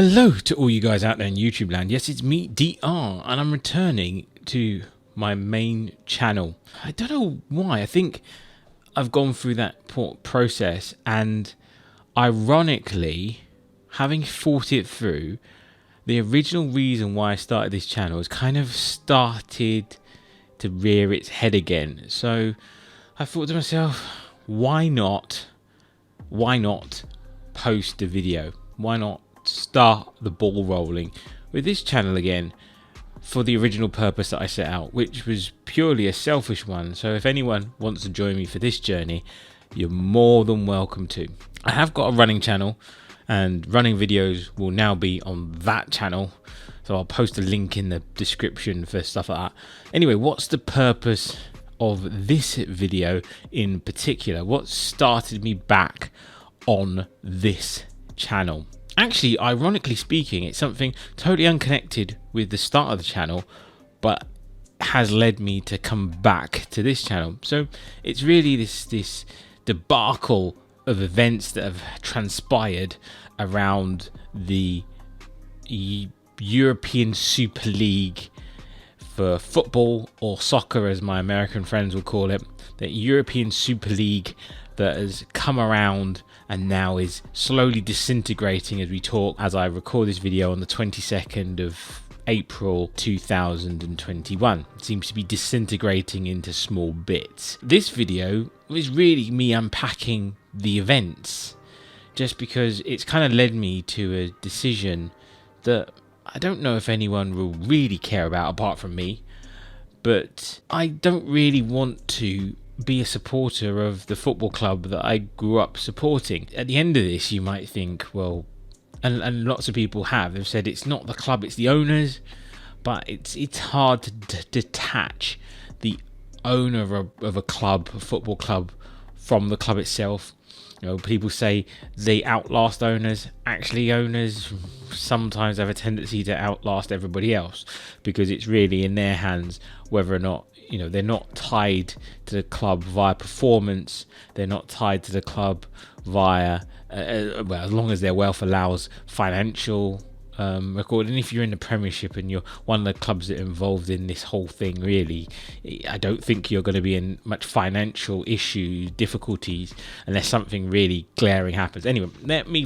Hello to all you guys out there in YouTube land. Yes, it's me, DR, and I'm returning to my main channel. I don't know why. I think I've gone through that process, and ironically, having thought it through, the original reason why I started this channel has kind of started to rear its head again. So I thought to myself, why not post a video? Why not start the ball rolling with this channel again for the original purpose that I set out, which was purely a selfish one. So if anyone wants to join me for this journey, you're more than welcome to. I have got a running channel, and running videos will now be on that channel, so I'll post a link in the description for stuff like that. Anyway, what's the purpose of this video in particular? What started me back on this channel? Actually, ironically speaking, it's something totally unconnected with the start of the channel, but has led me to come back to this channel. So it's really this debacle of events that have transpired around the European Super League for football, or soccer as my American friends will call it, the European Super League that has come around and now is slowly disintegrating as we talk, as I record this video on the 22nd of April 2021. It seems to be disintegrating into small bits. This video is really me unpacking the events, just because it's kind of led me to a decision that I don't know if anyone will really care about apart from me, but I don't really want to be a supporter of the football club that I grew up supporting. At the end of this, you might think, well, and lots of people have said it's not the club, it's the owners, but it's hard to detach the owner of a club, a football club, from the club itself. You know, people say they outlast owners. Actually, owners sometimes have a tendency to outlast everybody else, because it's really in their hands whether or not, you know, they're not tied to the club via performance. They're not tied to the club via, well, as long as their wealth allows, financial record. And if you're in the Premiership and you're one of the clubs that are involved in this whole thing, really, I don't think you're going to be in much financial issues, difficulties, unless something really glaring happens. Anyway,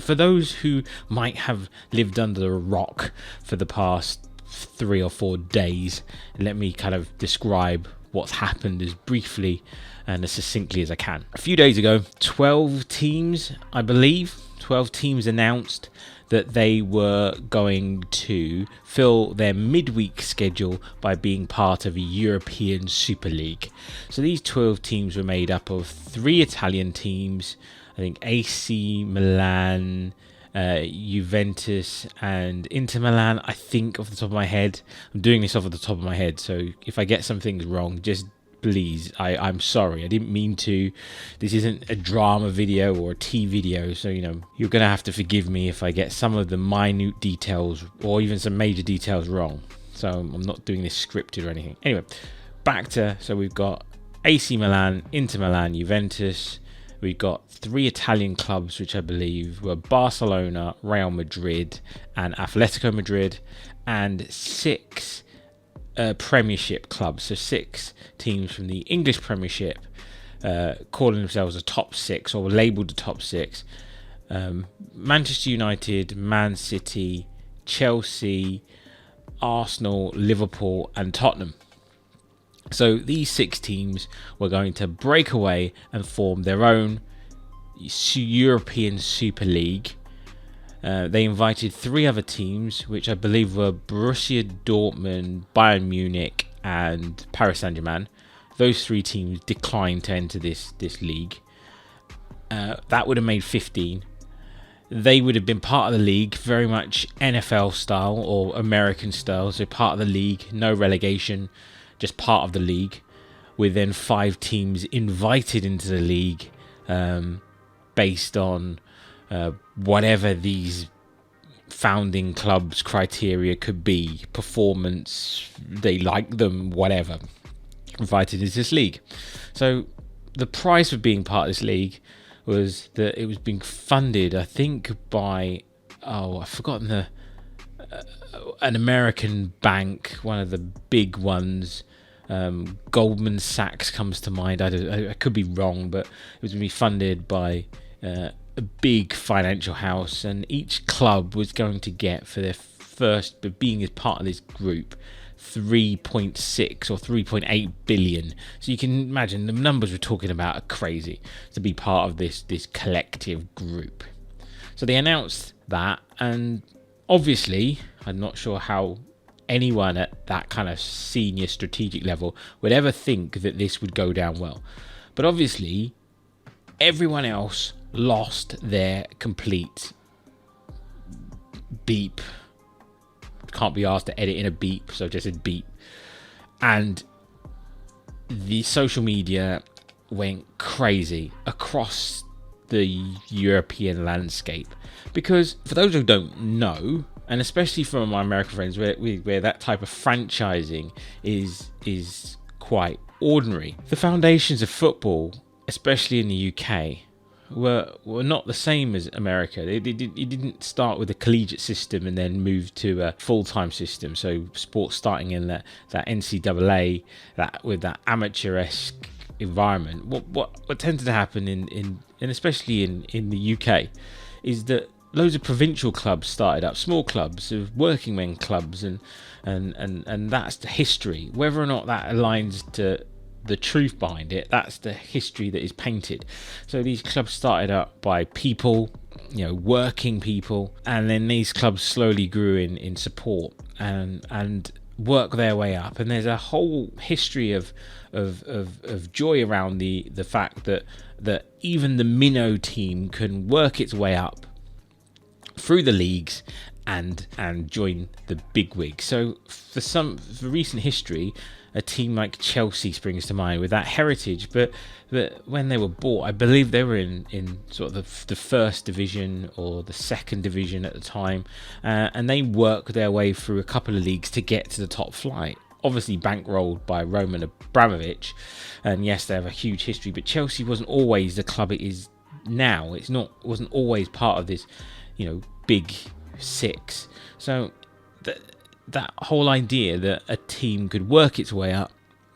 for those who might have lived under a rock for the past 3 or 4 days, let me kind of describe what's happened as briefly and as succinctly as I can. A few days ago, 12 teams, I believe, 12 teams announced that they were going to fill their midweek schedule by being part of a European Super League. So these 12 teams were made up of 3 Italian teams, I think AC Milan, Juventus and Inter Milan, I think, off the top of my head. I'm doing this off the top of my head, so if I get some things wrong, just please, I'm sorry. I didn't mean to. This isn't a drama video or a tea video, so, you know, you're gonna have to forgive me if I get some of the minute details or even some major details wrong. So I'm not doing this scripted or anything. Anyway, so we've got AC Milan, Inter Milan, Juventus. We've got 3 Italian clubs, which I believe were Barcelona, Real Madrid, and Atletico Madrid, and 6 Premiership clubs. So 6 teams from the English Premiership, calling themselves the top 6, or labelled the top 6. Manchester United, Man City, Chelsea, Arsenal, Liverpool, and Tottenham. So these 6 teams were going to break away and form their own European Super League. They invited 3 other teams, which I believe were Borussia Dortmund, Bayern Munich, and Paris Saint-Germain. Those 3 teams declined to enter this league. That would have made 15. They would have been part of the league, very much NFL style or American style. So part of the league, no relegation, just part of the league, with then 5 teams invited into the league based on whatever these founding clubs' criteria could be, performance, they like them, whatever, invited into this league. So the price of being part of this league was that it was being funded, I think, by, I've forgotten an American bank, one of the big ones. Goldman Sachs comes to mind. I could be wrong, but it was going to be funded by a big financial house, and each club was going to get for their first, but being as part of this group, 3.6 or 3.8 billion. So you can imagine the numbers we're talking about are crazy to be part of this collective group. So they announced that, and obviously I'm not sure how anyone at that kind of senior strategic level would ever think that this would go down well. But obviously everyone else lost their complete beep. Can't be asked to edit in a beep, so just a beep. And the social media went crazy across the European landscape, because for those who don't know, and especially from my American friends, where that type of franchising is quite ordinary, the foundations of football, especially in the UK, were not the same as America. It didn't start with a collegiate system and then move to a full-time system. So sports starting in that NCAA, with that amateur-esque environment. What tended to happen in and especially in the UK is that loads of provincial clubs started up, small clubs of working men clubs, and that's the history. Whether or not that aligns to the truth behind it, that's the history that is painted. So these clubs started up by people, working people, and then these clubs slowly grew in support and work their way up. And there's a whole history of joy around the fact that even the minnow team can work its way up through the leagues and join the big wigs. So for recent history, a team like Chelsea springs to mind with that heritage, but when they were bought, I believe they were in sort of the first division or the second division at the time, and they worked their way through a couple of leagues to get to the top flight. Obviously bankrolled by Roman Abramovich, and yes, they have a huge history, but Chelsea wasn't always the club it is now. Wasn't always part of this, big six. So that whole idea that a team could work its way up,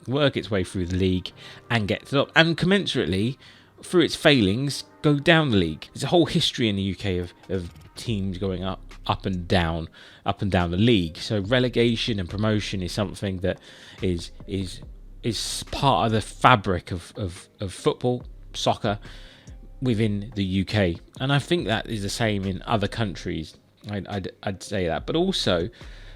work its way through the league and get to the top, and commensurately through its failings go down the league. There's a whole history in the UK of teams going up and down the league. So relegation and promotion is something that is part of the fabric of football, soccer within the UK, and I think that is the same in other countries. I'd say that, but also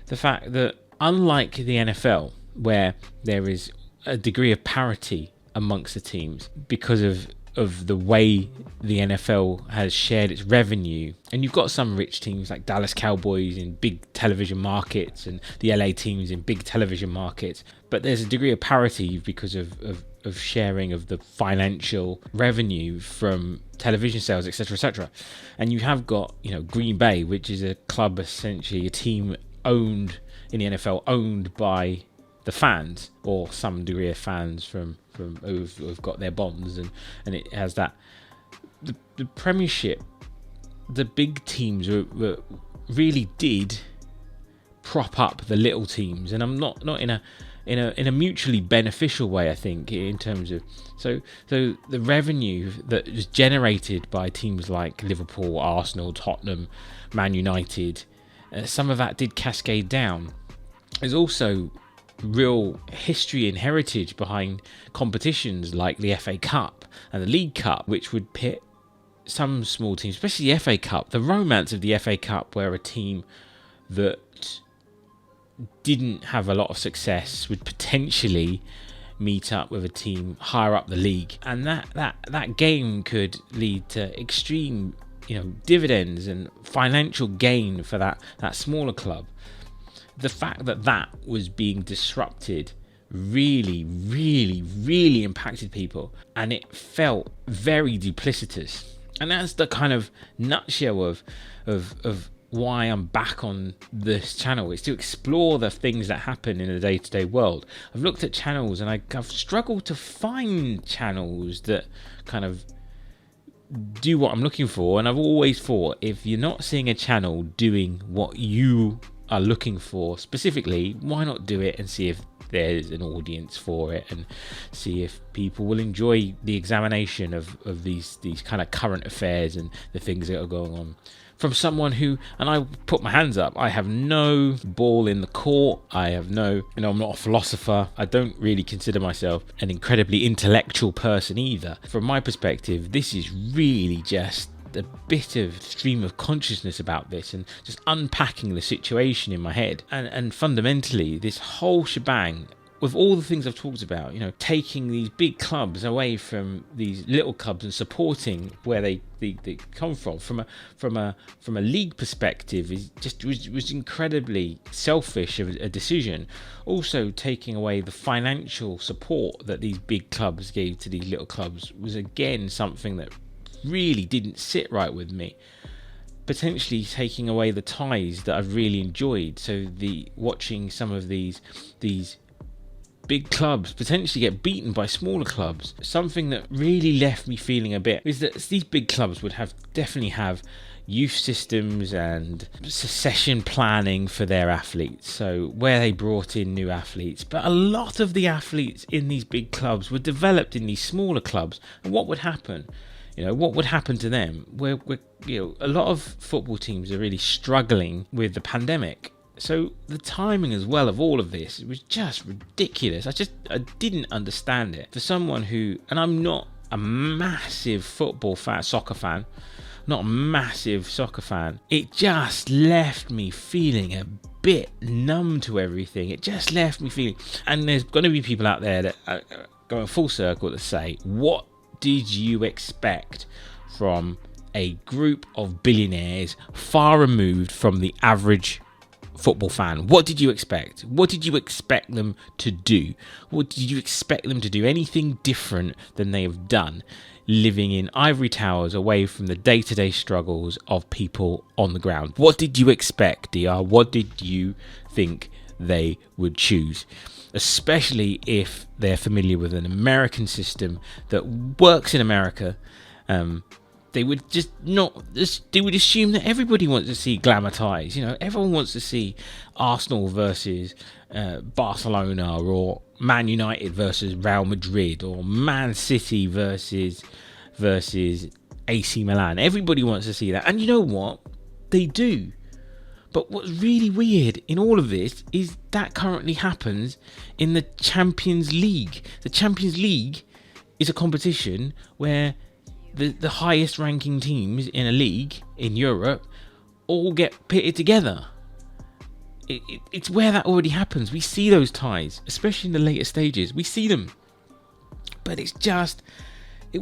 the fact that unlike the NFL, where there is a degree of parity amongst the teams because of the way the NFL has shared its revenue, and you've got some rich teams like Dallas Cowboys in big television markets and the LA teams in big television markets, but there's a degree of parity because of sharing of the financial revenue from television sales, etc. And you have got Green Bay, which is a club, essentially a team owned in the NFL, owned by the fans, or some degree of fans from who've got their bonds, and it has that the Premiership. The big teams were really did prop up the little teams, and I'm not in a mutually beneficial way, I think, in terms of so the revenue that was generated by teams like Liverpool, Arsenal, Tottenham, Man United, some of that did cascade down. There's also real history and heritage behind competitions like the FA Cup and the League Cup, which would pit some small teams, especially the FA Cup. The romance of the FA Cup, where a team that didn't have a lot of success would potentially meet up with a team higher up the league, and that game could lead to extreme dividends and financial gain for that smaller club. The fact that was being disrupted really, really, really impacted people, and it felt very duplicitous. And that's the kind of nutshell of why I'm back on this channel. It's to explore the things that happen in the day-to-day world. I've looked at channels, and I've struggled to find channels that kind of do what I'm looking for. And I've always thought, if you're not seeing a channel doing what you are looking for specifically, why not do it and see if there's an audience for it, and see if people will enjoy the examination of these kind of current affairs and the things that are going on. From someone who, and I put my hands up, I have no ball in the court. I have no, I'm not a philosopher. I don't really consider myself an incredibly intellectual person either. From my perspective, this is really just a bit of stream of consciousness about this and just unpacking the situation in my head. And fundamentally, this whole shebang, with all the things I've talked about, taking these big clubs away from these little clubs and supporting where they come from a league perspective, was incredibly selfish of a decision. Also, taking away the financial support that these big clubs gave to these little clubs was again something that really didn't sit right with me. Potentially taking away the ties that I've really enjoyed. So watching some of these big clubs potentially get beaten by smaller clubs. Something that really left me feeling a bit is that these big clubs would definitely have youth systems and succession planning for their athletes, so where they brought in new athletes. But a lot of the athletes in these big clubs were developed in these smaller clubs, and what would happen? What would happen to them? A lot of football teams are really struggling with the pandemic. So the timing as well of all of this, it was just ridiculous. I didn't understand it. For someone who, and I'm not a massive soccer fan, it just left me feeling a bit numb to everything. It just left me feeling, and there's going to be people out there that are going full circle to say, what did you expect from a group of billionaires far removed from the average football fan? What did you expect? What did you expect them to do? What did you expect them to do? Anything different than they have done, living in ivory towers away from the day-to-day struggles of people on the ground? What did you expect, DR? What did you think they would choose? Especially if they're familiar with an American system that works in America. They would they would assume that everybody wants to see glamour ties. Everyone wants to see Arsenal versus Barcelona, or Man United versus Real Madrid, or Man City versus AC Milan. Everybody wants to see that. And you know what? They do. But what's really weird in all of this is that currently happens in the Champions League. The Champions League is a competition where the highest ranking teams in a league in Europe all get pitted together. It's where that already happens. We see those ties, especially in the later stages. We see them. But it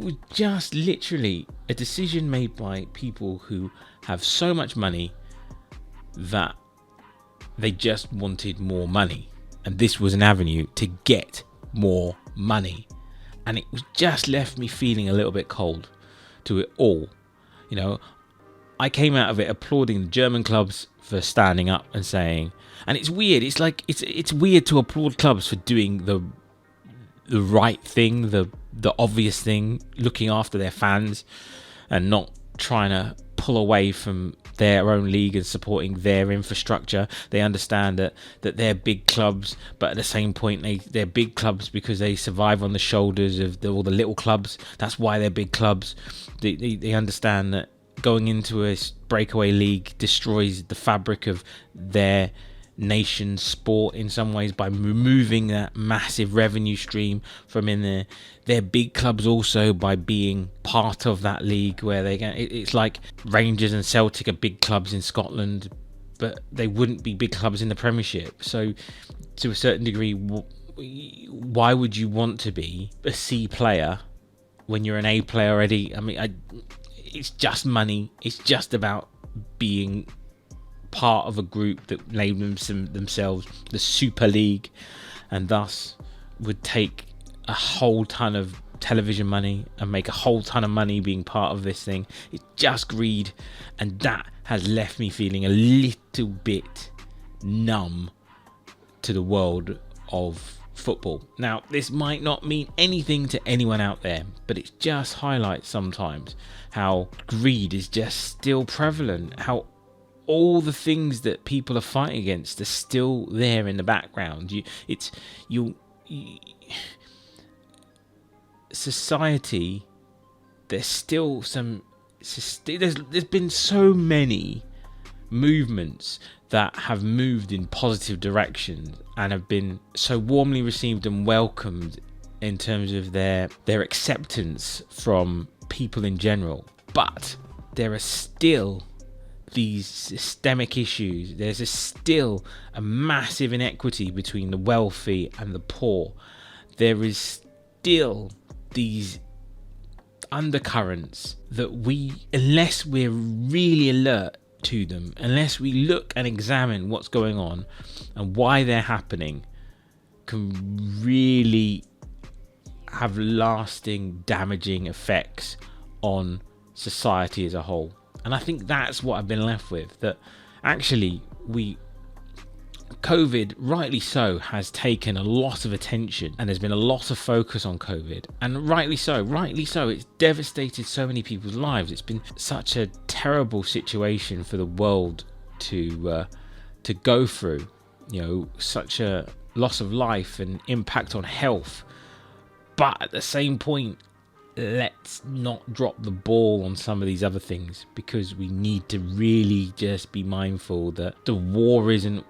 was just literally a decision made by people who have so much money that they just wanted more money. And this was an avenue to get more money. And it was just left me feeling a little bit cold to it all. I came out of it applauding the German clubs for standing up and saying, and it's weird, it's weird to applaud clubs for doing the right thing, the obvious thing, looking after their fans and not trying to pull away from their own league and supporting their infrastructure. They understand that they're big clubs, but at the same point they're big clubs because they survive on the shoulders of all the little clubs. That's why they're big clubs. They understand that going into a breakaway league destroys the fabric of their nation's sport in some ways by removing that massive revenue stream from in there. They're big clubs also by being part of that league where it's like Rangers and Celtic are big clubs in Scotland, but they wouldn't be big clubs in the Premiership. So to a certain degree, why would you want to be a C player when you're an A player already? I mean, it's just money. It's just about being part of a group that named themselves the Super League, and thus would take a whole ton of television money and make a whole ton of money being part of this thing. It's just greed, and that has left me feeling a little bit numb to the world of football. Now, this might not mean anything to anyone out there, but it just highlights sometimes how greed is just still prevalent, how all the things that people are fighting against are still there in the background. Society, there's still there's been so many movements that have moved in positive directions and have been so warmly received and welcomed in terms of their acceptance from people in general. But there are still these systemic issues. There's still a massive inequity between the wealthy and the poor. There is still these undercurrents that unless we're really alert to them, unless we look and examine what's going on and why they're happening, can really have laving, damaging effects on society as a whole. And I think that's what I've been left with, that actually COVID, rightly so, has taken a lot of attention and there's been a lot of focus on COVID, and rightly so, it's devastated so many people's lives. It's been such a terrible situation for the world to go through, such a loss of life and impact on health. But at the same point, let's not drop the ball on some of these other things, because we need to really just be mindful that the war isn't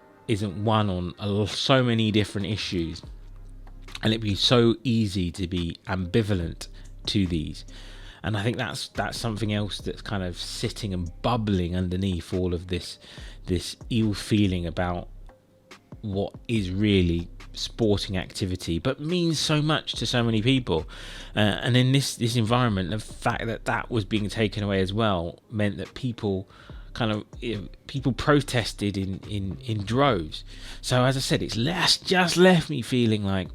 won on so many different issues, and it'd be so easy to be ambivalent to these. And I think that's something else that's kind of sitting and bubbling underneath all of this ill feeling about what is really sporting activity, but means so much to so many people. And in this environment, the fact that was being taken away as well meant that people protested in droves. So as I said, it's just left me feeling like,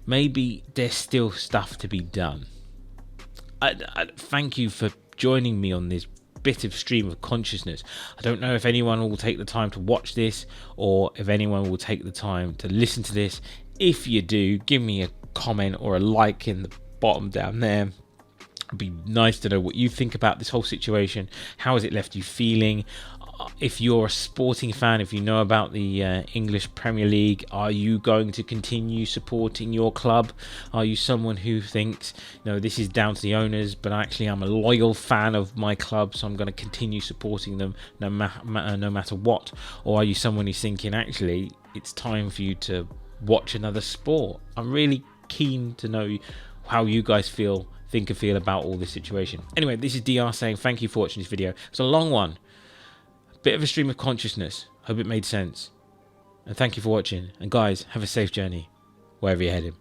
maybe there's still stuff to be done. I thank you for joining me on this bit of stream of consciousness. I don't know if anyone will take the time to watch this, or if anyone will take the time to listen to this. If you do, give me a comment or a like in the bottom down there. It'd be nice to know what you think about this whole situation. How has it left you feeling? If you're a sporting fan, if you know about the English Premier League, are you going to continue supporting your club? Are you someone who thinks, this is down to the owners, but actually I'm a loyal fan of my club, so I'm going to continue supporting them no matter what? Or are you someone who's thinking, actually, it's time for you to watch another sport? I'm really keen to know how you guys think and feel about all this situation. Anyway, this is DR saying thank you for watching this video. It's a long one. Bit of a stream of consciousness. Hope it made sense. And thank you for watching. And guys, have a safe journey wherever you're heading.